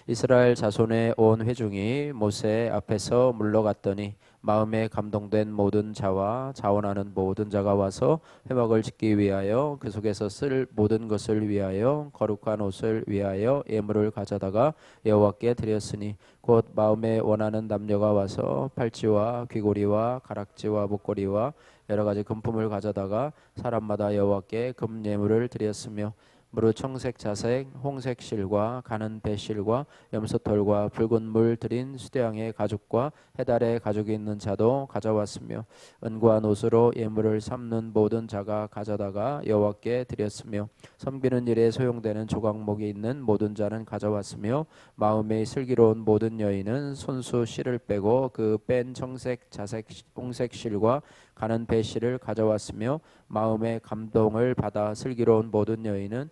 이스라엘 자손의 온 회중이 모세 앞에서 물러갔더니 마음에 감동된 모든 자와 자원하는 모든 자가 와서 회막을 짓기 위하여 그 속에서 쓸 모든 것을 위하여 거룩한 옷을 위하여 예물을 가져다가 여호와께 드렸으니 곧 마음에 원하는 남녀가 와서 팔찌와 귀고리와 가락지와 목걸이와 여러 가지 금품을 가져다가 사람마다 여호와께 금예물을 드렸으며 무릇 청색 자색 홍색 실과 가는 배실과 염소털과 붉은 물 들인 수대양의 가죽과 해달의 가죽이 있는 자도 가져왔으며 은과 노스로 예물을 삼는 모든 자가 가져다가 여호와께 드렸으며 섬기는 일에 소용되는 조각목이 있는 모든 자는 가져왔으며 마음에 슬기로운 모든 여인은 손수 실을 빼고 그 뺀 청색 자색 홍색 실과 가는 배실을 가져왔으며 마음의 감동을 받아 슬기로운 모든 여인은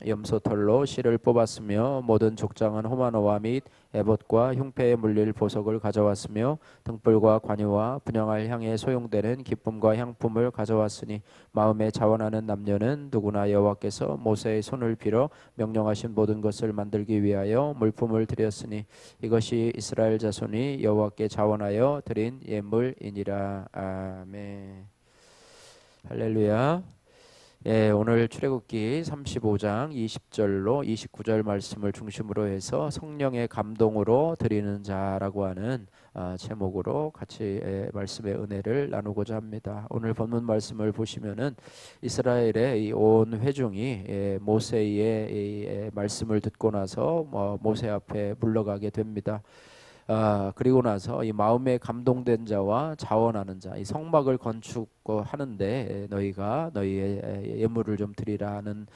염소털로 실을 뽑았으며 모든 족장은 호마노와 및 에봇과 흉패에 물릴 보석을 가져왔으며 등불과 관유와 분향할 향에 소용되는 기쁨과 향품을 가져왔으니 마음에 자원하는 남녀는 누구나 여호와께서 모세의 손을 빌어 명령하신 모든 것을 만들기 위하여 물품을 드렸으니 이것이 이스라엘 자손이 여호와께 자원하여 드린 예물이니라. 아멘. 할렐루야. 예, 오늘 출애굽기 35장 20절로 29절 말씀을 중심으로 해서 성령의 감동으로 드리는 자라고 하는 제목으로 같이 말씀의 은혜를 나누고자 합니다. 오늘 본문 말씀을 보시면은 이스라엘의 이 온 회중이 모세의 말씀을 듣고 나서 모세 앞에 물러가게 됩니다. 그리고 나서 이 마음에 감동된 자와 자원하는 자, 이 성막을 건축하는데 너희가 너희의 예물을 좀 드리라는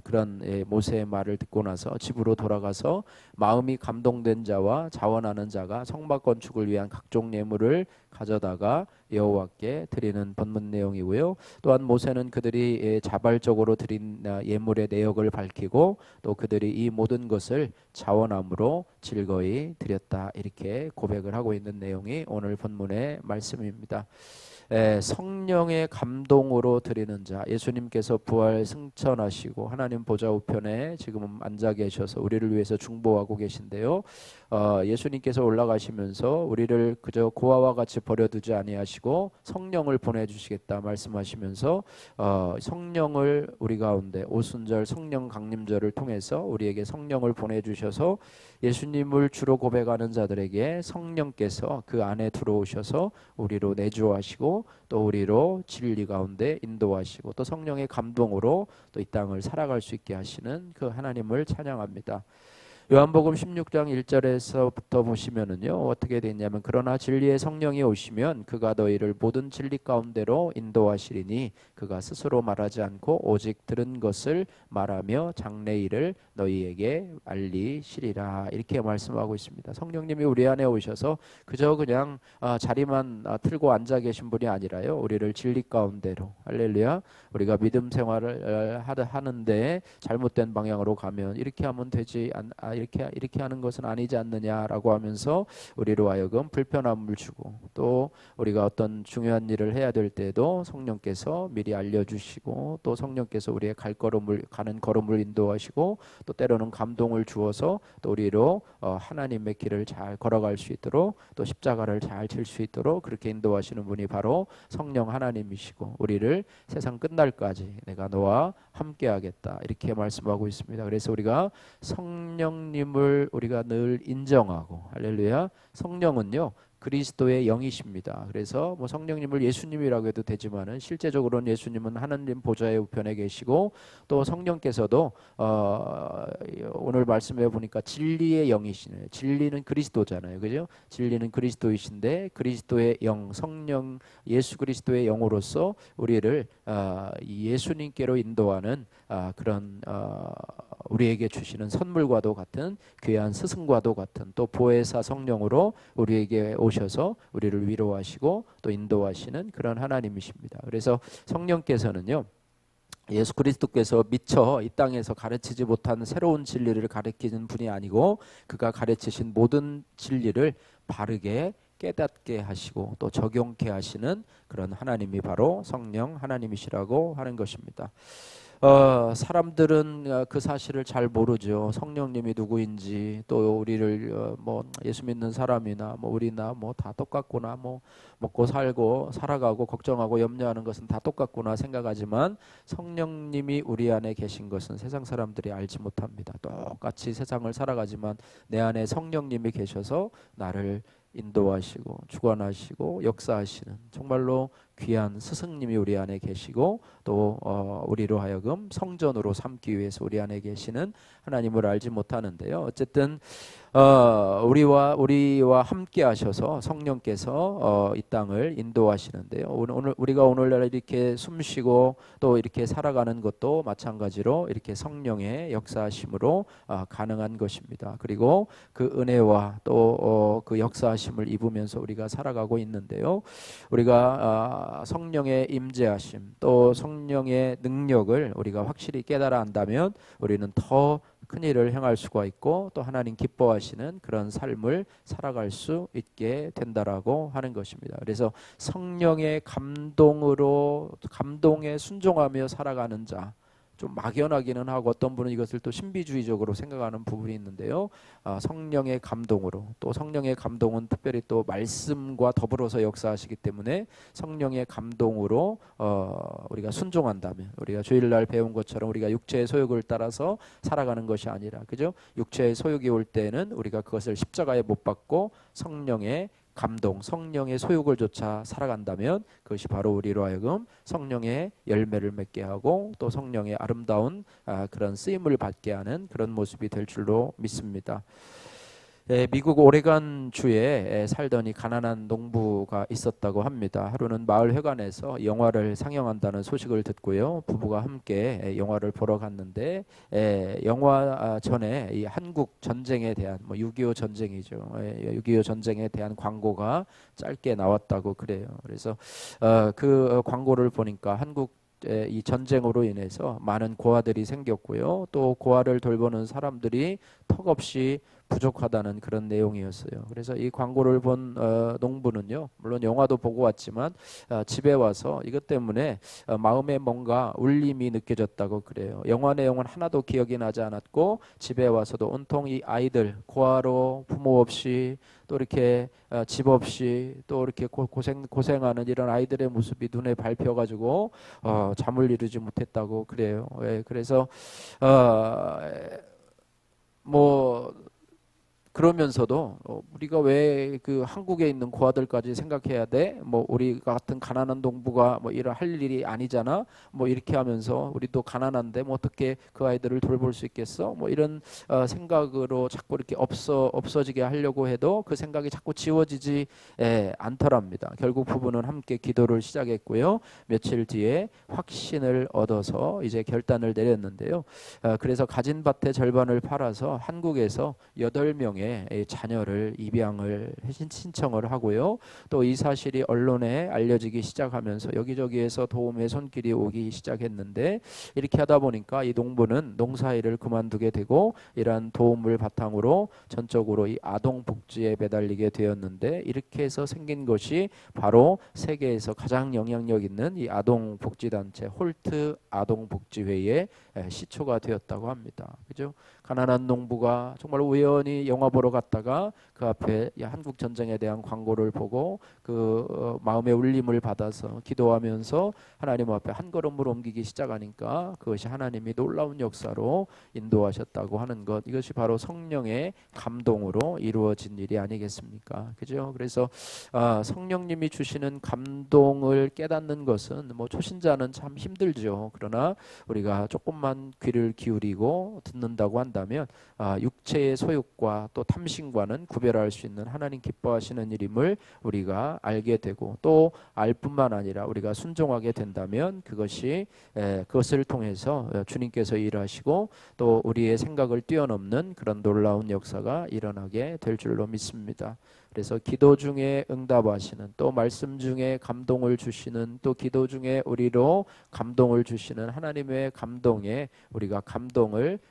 그런 모세의 말을 듣고 나서 집으로 돌아가서 마음이 감동된 자와 자원하는 자가 성막 건축을 위한 각종 예물을 가져다가 여호와께 드리는 본문 내용이고요. 또한 모세는 그들이 자발적으로 드린 예물의 내역을 밝히고 또 그들이 이 모든 것을 자원함으로 즐거이 드렸다, 이렇게 고백을 하고 있는 내용이 오늘 본문의 말씀입니다. 성령의 감동으로 드리는 자, 예수님께서 부활 승천하시고 하나님 보좌 우편에 지금 앉아 계셔서 우리를 위해서 중보하고 계신데요. 예수님께서 올라가시면서 우리를 그저 고아와 같이 버려두지 아니하시고 성령을 보내주시겠다 말씀하시면서 성령을 우리 가운데 오순절 성령 강림절을 통해서 우리에게 성령을 보내주셔서 예수님을 주로 고백하는 자들에게 성령께서 그 안에 들어오셔서 우리로 내주하시고 또 우리로 진리 가운데 인도하시고 또 성령의 감동으로 또 이 땅을 살아갈 수 있게 하시는 그 하나님을 찬양합니다. 요한복음 16장 1절에서부터 보시면은요, 어떻게 되냐면 그러나 진리의 성령이 오시면 그가 너희를 모든 진리 가운데로 인도하시리니 그가 스스로 말하지 않고 오직 들은 것을 말하며 장래일을 너희에게 알리시리라, 이렇게 말씀하고 있습니다. 성령님이 우리 안에 오셔서 그저 그냥 자리만 틀고 앉아 계신 분이 아니라요, 우리를 진리 가운데로, 할렐루야, 우리가 믿음 생활을 하는데 잘못된 방향으로 가면 이렇게 하면 되지 이렇게 하는 것은 아니지 않느냐라고 하면서 우리로 하여금 불편함을 주고, 또 우리가 어떤 중요한 일을 해야 될 때도 성령께서 미리 알려주시고 또 성령께서 우리의 가는 걸음을 인도하시고 또 때로는 감동을 주어서 또 우리로 하나님의 길을 잘 걸어갈 수 있도록 또 십자가를 잘 질 수 있도록 그렇게 인도하시는 분이 바로 성령 하나님이시고, 우리를 세상 끝날까지 내가 너와 함께하겠다, 이렇게 말씀하고 있습니다. 그래서 우리가 성령님을 우리가 늘 인정하고, 할렐루야, 성령은요 그리스도의 영이십니다. 그래서 뭐 성령님을 예수님이라고 해도 되지만은 실제적으로는 예수님은 하나님 보좌의 우편에 계시고 또 성령께서도 오늘 말씀해 보니까 진리의 영이시네요. 진리는 그리스도잖아요, 그죠? 진리는 그리스도이신데 그리스도의 영, 성령 예수 그리스도의 영으로서 우리를 예수님께로 인도하는 그런 우리에게 주시는 선물과도 같은 귀한 스승과도 같은 또 보혜사 성령으로 우리에게 오셔서 우리를 위로하시고 또 인도하시는 그런 하나님이십니다. 그래서 성령께서는요, 예수 그리스도께서 미처 이 땅에서 가르치지 못한 새로운 진리를 가르치는 분이 아니고 그가 가르치신 모든 진리를 바르게 깨닫게 하시고 또 적용케 하시는 그런 하나님이 바로 성령 하나님이시라고 하는 것입니다. 사람들은 그 사실을 잘 모르죠. 성령님이 누구인지, 또 우리를 뭐 예수 믿는 사람이나 뭐 우리나 뭐 다 똑같구나, 뭐 먹고 살고 살아가고 걱정하고 염려하는 것은 다 똑같구나 생각하지만, 성령님이 우리 안에 계신 것은 세상 사람들이 알지 못합니다. 똑같이 세상을 살아가지만 내 안에 성령님이 계셔서 나를 인도하시고 주관하시고 역사하시는 정말로 귀한 스승님이 우리 안에 계시고, 또 우리로 하여금 성전으로 삼기 위해서 우리 안에 계시는 하나님을 알지 못하는데요. 어쨌든 우리와 함께 하셔서 성령께서 이 땅을 인도하시는데요. 오늘 우리가 오늘날 이렇게 숨쉬고 또 이렇게 살아가는 것도 마찬가지로 이렇게 성령의 역사하심으로 가능한 것입니다. 그리고 그 은혜와 또 그 역사하심을 입으면서 우리가 살아가고 있는데요. 우리가 성령의 임재하심 또 성령의 능력을 우리가 확실히 깨달아 안다면 우리는 더 큰 일을 행할 수가 있고, 또 하나님 기뻐하시는 그런 삶을 살아갈 수 있게 된다라고 하는 것입니다. 그래서 성령의 감동에 순종하며 살아가는 자, 좀 막연하기는 하고 어떤 분은 이것을 또 신비주의적으로 생각하는 부분이 있는데요. 성령의 감동으로, 또 성령의 감동은 특별히 또 말씀과 더불어서 역사하시기 때문에 성령의 감동으로 우리가 순종한다면, 우리가 주일날 배운 것처럼 우리가 육체의 소욕을 따라서 살아가는 것이 아니라, 그죠? 육체의 소욕이 올 때는 우리가 그것을 십자가에 못 박고 성령의 감동, 성령의 소욕을 좇아 살아간다면 그것이 바로 우리로 하여금 성령의 열매를 맺게 하고 또 성령의 아름다운 그런 쓰임을 받게 하는 그런 모습이 될 줄로 믿습니다. 미국 오레건 주에 살던 이 가난한 농부가 있었다고 합니다. 하루는 마을 회관에서 영화를 상영한다는 소식을 듣고요, 부부가 함께 영화를 보러 갔는데, 영화 전에 이 한국 전쟁에 대한, 뭐 6.25 전쟁이죠, 6.25 전쟁에 대한 광고가 짧게 나왔다고 그래요. 그래서 그 광고를 보니까 한국 이 전쟁으로 인해서 많은 고아들이 생겼고요, 또 고아를 돌보는 사람들이 턱없이 부족하다는 그런 내용이었어요. 그래서 이 광고를 본 농부는요, 물론 영화도 보고 왔지만 집에 와서 이것 때문에 마음에 뭔가 울림이 느껴졌다고 그래요. 영화 내용은 하나도 기억이 나지 않았고, 집에 와서도 온통 이 아이들, 고아로 부모 없이 또 이렇게 집 없이 또 이렇게 고생하는 이런 아이들의 모습이 눈에 밟혀가지고 잠을 이루지 못했다고 그래요. 그래서 뭐 그러면서도 우리가 왜 그 한국에 있는 고아들까지 생각해야 돼? 뭐 우리 같은 가난한 농부가 뭐 이런 할 일이 아니잖아. 뭐 이렇게 하면서 우리도 가난한데 뭐 어떻게 그 아이들을 돌볼 수 있겠어? 뭐 이런 생각으로 자꾸 이렇게 없어지게 하려고 해도 그 생각이 자꾸 지워지지 않더랍니다. 결국 부부는 함께 기도를 시작했고요. 며칠 뒤에 확신을 얻어서 이제 결단을 내렸는데요. 그래서 가진 밭의 절반을 팔아서 한국에서 8명의 자녀를 입양을 신청을 하고요. 또 이 사실이 언론에 알려지기 시작하면서 여기저기에서 도움의 손길이 오기 시작했는데, 이렇게 하다 보니까 이 농부는 농사일을 그만두게 되고 이러한 도움을 바탕으로 전적으로 이 아동 복지에 매달리게 되었는데, 이렇게 해서 생긴 것이 바로 세계에서 가장 영향력 있는 이 아동 복지 단체 홀트 아동 복지회의 시초가 되었다고 합니다. 그죠? 가난한 농부가 정말 우연히 영화 보러 갔다가 그 앞에 한국 전쟁에 대한 광고를 보고 그 마음의 울림을 받아서 기도하면서 하나님 앞에 한 걸음을 옮기기 시작하니까 그것이 하나님이 놀라운 역사로 인도하셨다고 하는 것, 이것이 바로 성령의 감동으로 이루어진 일이 아니겠습니까? 그죠? 그래서 성령님이 주시는 감동을 깨닫는 것은 뭐 초신자는 참 힘들죠. 그러나 우리가 조금만 귀를 기울이고 듣는다고 한다면 육체의 소욕과 또 탐심과는 구별할 수 있는 하나님 기뻐하시는 일임을 우리가 알게 되고, 또 알 뿐만 아니라 우리가 순종하게 된다면 그것을 통해서 주님께서 일하시고 또 우리의 생각을 뛰어넘는 그런 놀라운 역사가 일어나게 될 줄로 믿습니다. 그래서 기도 중에 응답하시는, 또 말씀 중에 감동을 주시는, 또 기도 중에 우리로 감동을 주시는 하나님의 감동에 우리가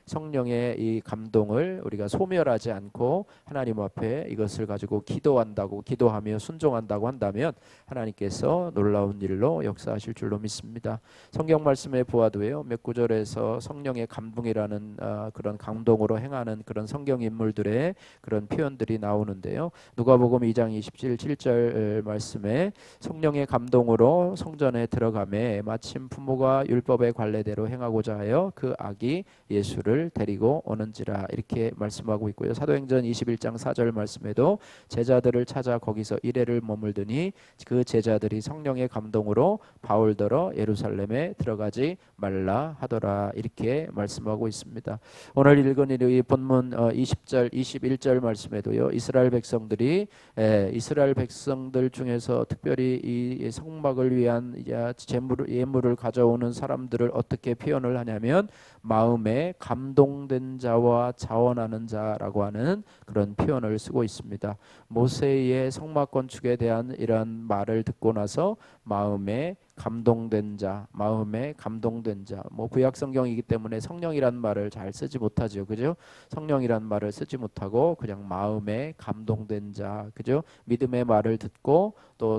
성령의 이 감동을 우리가 소멸하지 않고 가지고 하나님 앞에 이것을 가지고 기도하며 순종한다고 한다면 하나님께서 놀라운 일로 역사하실 줄로 믿습니다. 성경 말씀에 보아도요, 몇 구절에서 성령의 감동이라는 그런 감동으로 행하는 그런 성경 인물들의 그런 표현들이 나오는데요. 누가복음 2장 27절 말씀에 성령의 감동으로 성전에 들어가매 마침 부모가 율법의 관례대로 행하고자 하여 그 아기 예수를 데리고 오는지라, 이렇게 말씀하고 있고요. 사도행전 21장 4절 말씀에도 제자들을 찾아 거기서 이래를 머물더니 그 제자들이 성령의 감동으로 바울더러 예루살렘에 들어가지 말라 하더라, 이렇게 말씀하고 있습니다. 오늘 읽은 이 본문 20절 21절 말씀에도요, 이스라엘 백성들 중에서 특별히 이 성막을 위한 예물을 가져오는 사람들을 어떻게 표현을 하냐면 마음에 감동된 자와 자원하는 자라고 하는 그런 표현을 쓰고 있습니다. 모세의 성막 건축에 대한 이런 말을 듣고 나서 마음에 감동된 자, 뭐 구약 성경이기 때문에 성령이란 말을 잘 쓰지 못하죠, 그죠? 성령이란 말을 쓰지 못하고 그냥 마음에 감동된 자, 그죠? 믿음의 말을 듣고 또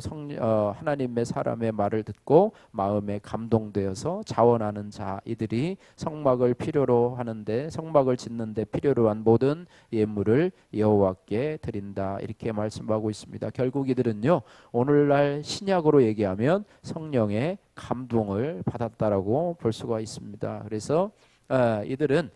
하나님의 사람의 말을 듣고 마음에 감동되어서 자원하는 자, 이들이 성막을 필요로 하는데, 성막을 짓는데 필요로 한 모든 예물을 여호와께 드린다, 이렇게 말씀하고 있습니다. 결국 이들은요, 오늘날 신약으로 얘기하면 성령의 감동을 받았다라고 볼 수가 있습니다. 그래서 이들은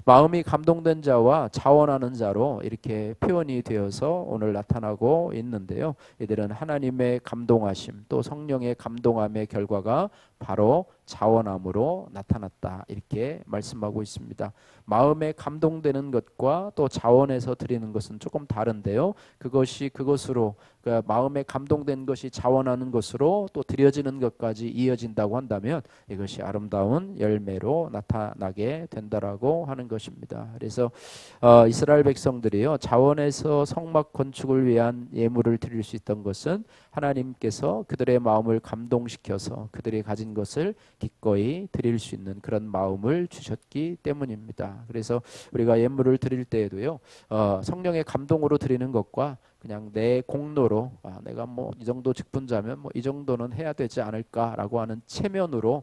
마음이 감동된 자와 자원하는 자로 이렇게 표현이 되어서 오늘 나타나고 있는데요. 이들은 하나님의 감동하심 또 성령의 감동함의 결과가 바로 자원함으로 나타났다, 이렇게 말씀하고 있습니다. 마음에 감동되는 것과 또 자원해서 드리는 것은 조금 다른데요. 그것으로 마음에 감동된 것이 자원하는 것으로 또 드려지는 것까지 이어진다고 한다면 이것이 아름다운 열매로 나타나게 된다라고 하는 것입니다. 그래서 이스라엘 백성들이요, 자원해서 성막 건축을 위한 예물을 드릴 수 있던 것은 하나님께서 그들의 마음을 감동시켜서 그들이 가진 것을 기꺼이 드릴 수 있는 그런 마음을 주셨기 때문입니다. 그래서 우리가 예물을 드릴 때에도요, 성령의 감동으로 드리는 것과 그냥 내 공로로 내가 뭐 이 정도 직분자면 뭐 이 정도는 해야 되지 않을까라고 하는 체면으로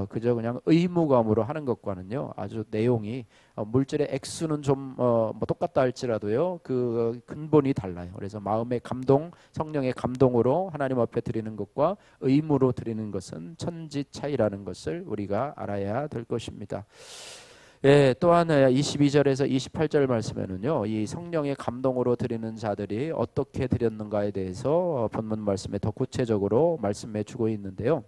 그저 그냥 의무감으로 하는 것과는요, 아주 내용이 물질의 액수는 좀 뭐 똑같다 할지라도요, 그 근본이 달라요. 그래서 마음의 감동, 성령의 감동으로 하나님 앞에 드리는 것과 의무로 드리는 것은 천지 차이라는 것을 우리가 알아야 될 것입니다. 예, 또한 22절에서 28절 말씀에는요, 이 성령의 감동으로 드리는 자들이 어떻게 드렸는가에 대해서 본문 말씀에 더 구체적으로 말씀해 주고 있는데요.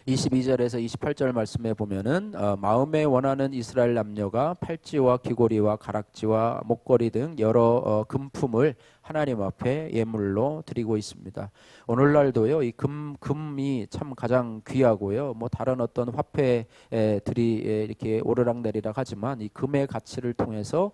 22절에서 28절 말씀에 보면은 마음에 원하는 이스라엘 남녀가 팔찌와 귀고리와 가락지와 목걸이 등 여러 금품을 하나님 앞에 예물로 드리고 있습니다. 오늘날도요, 이 금이 참 가장 귀하고요, 뭐 다른 어떤 화폐들이 이렇게 오르락내리락 하지만 이 금의 가치를 통해서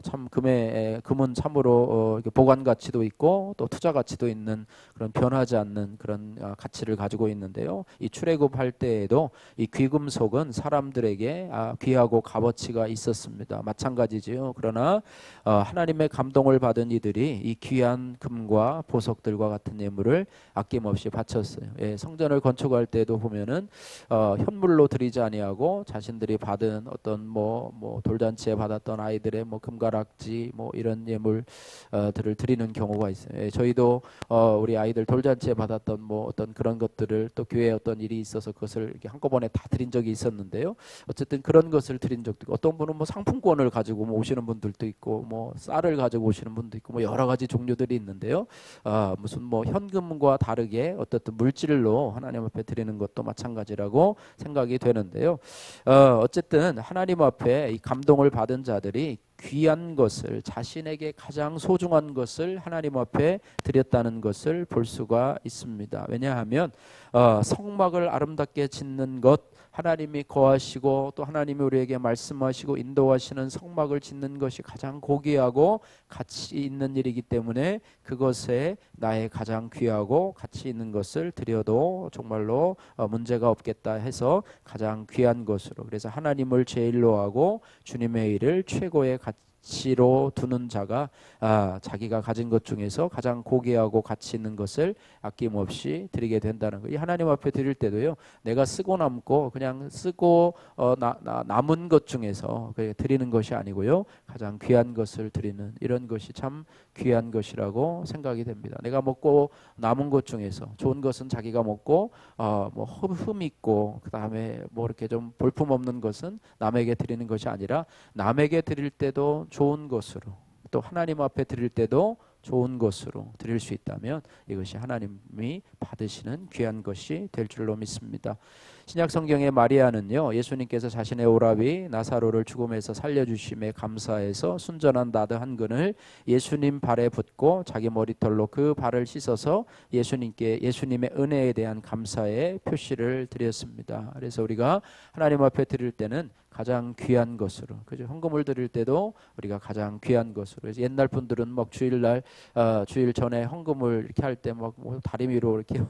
참 금은 참으로 보관 가치도 있고 또 투자 가치도 있는 그런 변하지 않는 그런 가치를 가지고 있는데요. 이 출애굽할 때에도 이 귀금속은 사람들에게 귀하고 값어치가 있었습니다. 마찬가지지요. 그러나 하나님의 감동을 받은 이들이 이 귀한 금과 보석들과 같은 예물을 아낌없이 바쳤어요. 예, 성전을 건축할 때도 보면은 현물로 드리지 아니하고 자신들이 받은 어떤 뭐 돌잔치에 받았던 아이들의 뭐 금가락지 뭐 이런 예물들을 드리는 경우가 있어요. 예, 저희도 우리 아이들 돌잔치에 받았던 뭐 어떤 그런 것들을 또 교회에 어떤 일이 있어서 그것을 이렇게 한꺼번에 다 드린 적이 있었는데요. 어쨌든 그런 것을 드린 적도 있고, 어떤 분은 뭐 상품권을 가지고 뭐 오시는 분들도 있고, 뭐 쌀을 가지고 오시는 분도 있고, 뭐 여러 가지 종류들이 있는데요. 무슨 뭐 현금과 다르게 어떻든 물질로 하나님 앞에 드리는 것도 마찬가지라고 생각이 되는데요. 어쨌든 하나님 앞에 이 감동을 받은 자들이 귀한 것을, 자신에게 가장 소중한 것을 하나님 앞에 드렸다는 것을 볼 수가 있습니다. 왜냐하면 성막을 아름답게 짓는 것, 하나님이 거하시고 또 하나님이 우리에게 말씀하시고 인도하시는 성막을 짓는 것이 가장 고귀하고 가치 있는 일이기 때문에 그것에 나의 가장 귀하고 가치 있는 것을 드려도 정말로 문제가 없겠다 해서 가장 귀한 것으로, 그래서 하나님을 제일로 하고 주님의 일을 최고의 가치 가치로 두는 자가 자기가 가진 것 중에서 가장 고귀하고 가치 있는 것을 아낌없이 드리게 된다는 거예요. 이 하나님 앞에 드릴 때도요, 내가 쓰고 남고 그냥 쓰고 남은 것 중에서 드리는 것이 아니고요, 가장 귀한 것을 드리는 이런 것이 참 귀한 것이라고 생각이 됩니다. 내가 먹고 남은 것 중에서 좋은 것은 자기가 먹고 뭐 흠 있고 그 다음에 뭐 이렇게 좀 볼품 없는 것은 남에게 드리는 것이 아니라 남에게 드릴 때도 좋은 것으로 또 하나님 앞에 드릴 때도 좋은 것으로 드릴 수 있다면 이것이 하나님이 받으시는 귀한 것이 될 줄로 믿습니다. 신약 성경의 마리아는요, 예수님께서 자신의 오라비 나사로를 죽음에서 살려주심에 감사해서 순전한 나드 한 근을 예수님 발에 붓고 자기 머리털로 그 발을 씻어서 예수님의 은혜에 대한 감사의 표시를 드렸습니다. 그래서 우리가 하나님 앞에 드릴 때는 가장 귀한 것으로, 그죠? 헌금을 드릴 때도 우리가 가장 귀한 것으로. 그래서 옛날 분들은 막 주일 전에 헌금을 이렇게 할 때 막 뭐 다리 위로 이렇게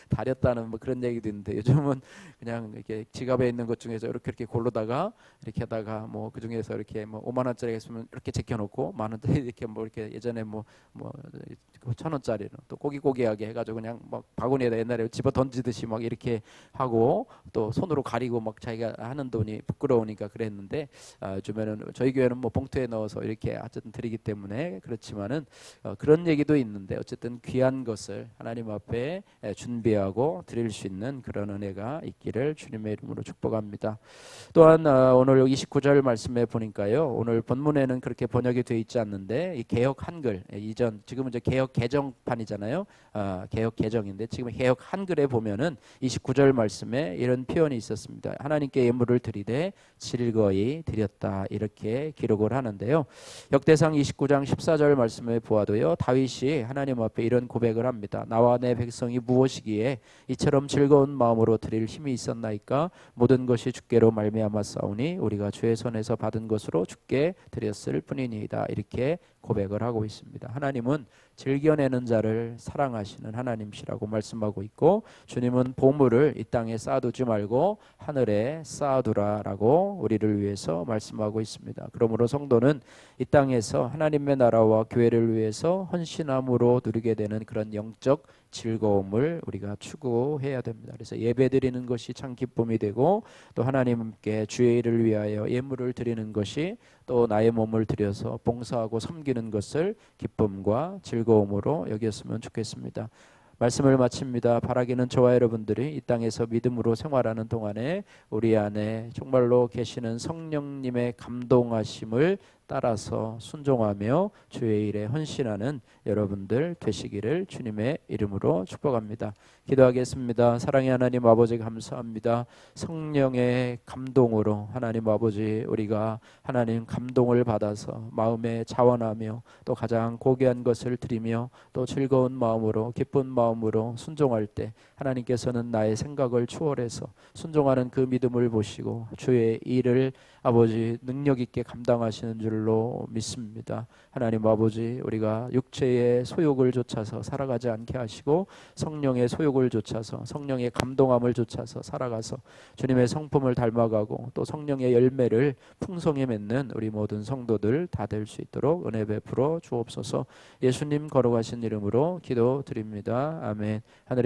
다렸다는 뭐 그런 얘기도 있는데, 요즘은 그냥 이렇게 지갑에 있는 것 중에서 이렇게 고르다가 이렇게 하다가 뭐 그 중에서 이렇게 뭐 5만 원짜리가 있으면 이렇게 제껴놓고 만 원짜리 이렇게 뭐 이렇게 예전에 뭐 1,000원짜리는 또 꼬기꼬기하게 해가지고 그냥 막 바구니에다 옛날에 집어 던지듯이 막 이렇게 하고 또 손으로 가리고 막 자기가 하는 돈이 부끄러우니까 그랬는데, 요즘에는 저희 교회는 뭐 봉투에 넣어서 이렇게 어쨌든 드리기 때문에 그렇지만은 그런 얘기도 있는데, 어쨌든 귀한 것을 하나님 앞에 준비하고 드릴 수 있는 그런 은혜가 있기를 주님의 이름으로 축복합니다. 또한 오늘 29절 말씀에 보니까요, 오늘 본문에는 그렇게 번역이 되어 있지 않는데 이 개역 한글, 이전 지금은 이제 개역 개정판이잖아요. 개역 개정인데 지금 개역 한글에 보면은 29절 말씀에 이런 표현이 있었습니다. 하나님께 예물을 드리되 즐거이 드렸다, 이렇게 기록을 하는데요. 역대상 29장 14절 말씀에 보아도요, 다윗이 하나님 앞에 이런 고백을 합니다. 나와 내 백성이 무엇이기에 이처럼 즐거운 마음으로 드릴 힘이 있었나이까? 모든 것이 주께로 말미암아 싸우니 우리가 주의 손에서 받은 것으로 주께 드렸을 뿐이니이다, 이렇게 고백을 하고 있습니다. 하나님은 즐겨내는 자를 사랑하시는 하나님이시라고 말씀하고 있고, 주님은 보물을 이 땅에 쌓아두지 말고 하늘에 쌓아두라라고 우리를 위해서 말씀하고 있습니다. 그러므로 성도는 이 땅에서 하나님의 나라와 교회를 위해서 헌신함으로 누리게 되는 그런 영적 즐거움을 우리가 추구해야 됩니다. 그래서 예배드리는 것이 참 기쁨이 되고, 또 하나님께 주의 일을 위하여 예물을 드리는 것이 또 나의 몸을 들여서 봉사하고 섬기는 것을 기쁨과 즐거움으로 여겼으면 좋겠습니다. 말씀을 마칩니다. 바라기는 저와 여러분들이 이 땅에서 믿음으로 생활하는 동안에 우리 안에 정말로 계시는 성령님의 감동하심을 따라서 순종하며 주의 일에 헌신하는 여러분들 되시기를 주님의 이름으로 축복합니다. 기도하겠습니다. 사랑의 하나님 아버지, 감사합니다. 성령의 감동으로 하나님 아버지, 우리가 하나님 감동을 받아서 마음에 자원하며 또 가장 고귀한 것을 드리며 또 즐거운 마음으로 기쁜 마음으로 순종할 때 하나님께서는 나의 생각을 추월해서 순종하는 그 믿음을 보시고 주의 일을 아버지 능력 있게 감당하시는 줄로 믿습니다. 하나님 아버지, 우리가 육체의 소욕을 좇아서 살아가지 않게 하시고 성령의 소욕을 좇아서 성령의 감동함을 좇아서 살아가서 주님의 성품을 닮아가고 또 성령의 열매를 풍성히 맺는 우리 모든 성도들 다 될 수 있도록 은혜 베풀어 주옵소서. 예수님 거룩하신 이름으로 기도드립니다. 아멘. 하늘의